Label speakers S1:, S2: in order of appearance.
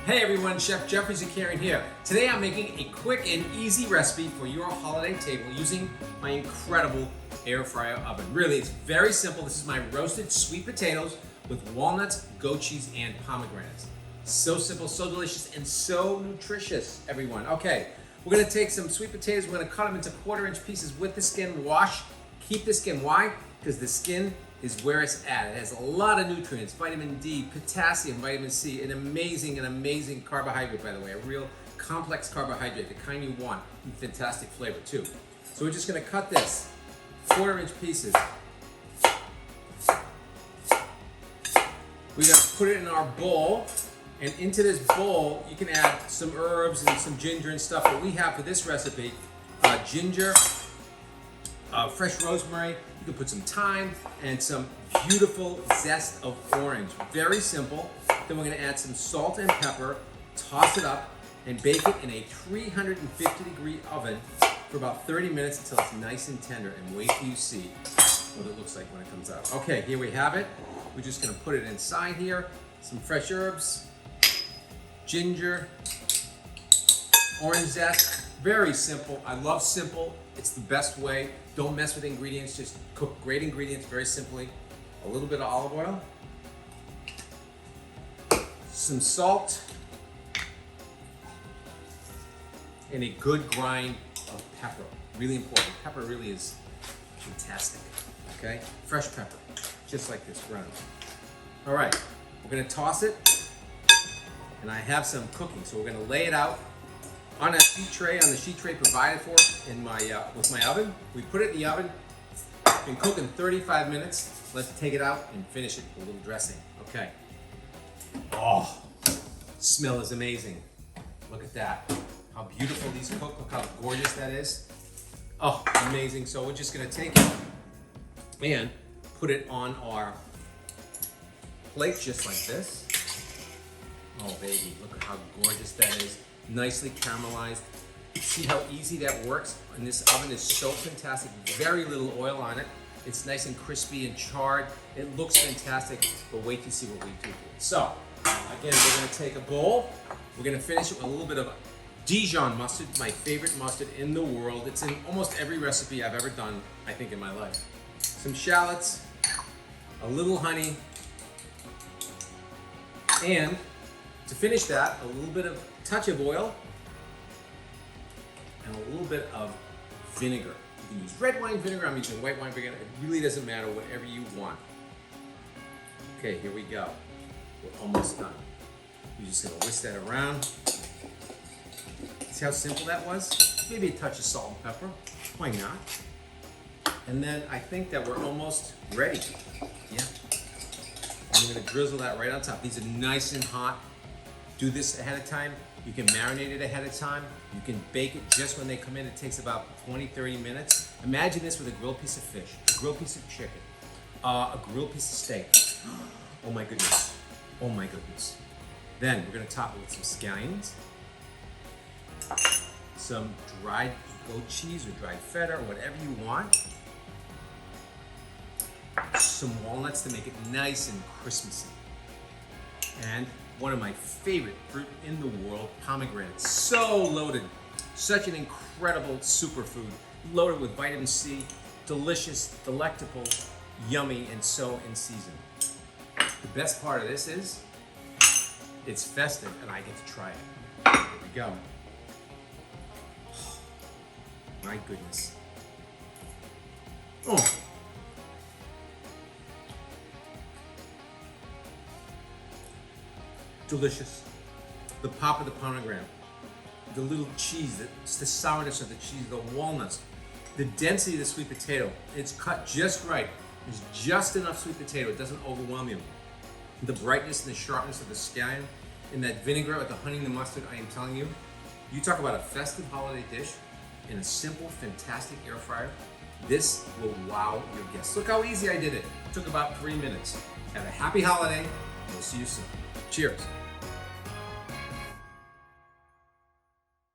S1: Hey everyone, Chef Geoffrey Zakarian here. Today I'm making a quick and easy recipe for your holiday table using my incredible air fryer oven. Really, it's very simple. This is my roasted sweet potatoes with walnuts, goat cheese, and pomegranates. So simple, so delicious, and so nutritious, everyone. Okay, we're gonna take some sweet potatoes, we're gonna cut them into 1/4-inch pieces with the skin, wash, keep the skin. Why? Because the skin is where it's at. It has a lot of nutrients, vitamin D, potassium, vitamin C, an amazing carbohydrate, by the way, a real complex carbohydrate, the kind you want, and fantastic flavor too. So we're just gonna cut this 1/4-inch pieces. We're gonna put it in our bowl, and into this bowl, you can add some herbs and some ginger and stuff that we have for this recipe. Ginger, fresh rosemary, you can put some thyme and some beautiful zest of orange. Very simple. Then we're gonna add some salt and pepper, toss it up, and bake it in a 350-degree oven for about 30 minutes until it's nice and tender, and wait till you see what it looks like when it comes out. Okay, here we have it. We're just gonna put it inside here. Some fresh herbs, ginger, orange zest. Very simple. I love simple. It's the best way. Don't mess with ingredients. Just cook great ingredients very simply. A little bit of olive oil, some salt, and a good grind of pepper. Really important. Pepper really is fantastic. Okay? Fresh pepper, just like this ground. All right, we're gonna toss it, and I have some cooking, so we're gonna lay it out on a sheet tray, on the sheet tray provided for in my with my oven. We put it in the oven. Been cooking 35 minutes. Let's take it out and finish it with a little dressing. Okay. Oh, smell is amazing. Look at that. How beautiful these cook. Look how gorgeous that is. Oh, amazing. So we're just gonna take it and put it on our plate just like this. Oh baby, look at how gorgeous that is. Nicely caramelized. See how easy that works? And this oven is so fantastic. Very little oil on it. It's nice and crispy and charred. It looks fantastic, but wait to see what we do here. So, again, we're gonna take a bowl. We're gonna finish it with a little bit of Dijon mustard, my favorite mustard in the world. It's in almost every recipe I've ever done, I think, in my life. Some shallots, a little honey, and to finish that, a little bit of touch of oil and a little bit of vinegar. You can use red wine vinegar, I'm using white wine vinegar. It really doesn't matter, whatever you want. Okay, here we go. We're almost done. You're just gonna whisk that around. See how simple that was? Maybe a touch of salt and pepper, why not? And then I think that we're almost ready. Yeah. I'm gonna drizzle that right on top. These are nice and hot. Do this ahead of time. You can marinate it ahead of time. You can bake it just when they come in. It takes about 20-30 minutes. Imagine this with a grilled piece of fish, a grilled piece of chicken, a grilled piece of steak. Oh my goodness. Oh my goodness. Then we're gonna top it with some scallions, some dried goat cheese or dried feta or whatever you want, some walnuts to make it nice and Christmassy, and one of my favorite fruit in the world, pomegranates. So loaded. Such an incredible superfood. Loaded with vitamin C. Delicious, delectable, yummy, and so in season. The best part of this is, it's festive and I get to try it. Here we go. Oh, my goodness. Oh. Delicious. The pop of the pomegranate, the little cheese, the sourness of the cheese, the walnuts, the density of the sweet potato. It's cut just right. There's just enough sweet potato. It doesn't overwhelm you. The brightness and the sharpness of the scallion and that vinegar with the honey and the mustard, I am telling you, you talk about a festive holiday dish in a simple, fantastic air fryer. This will wow your guests. Look how easy I did it. It took about 3 minutes. Have a happy holiday. We'll see you soon. Cheers.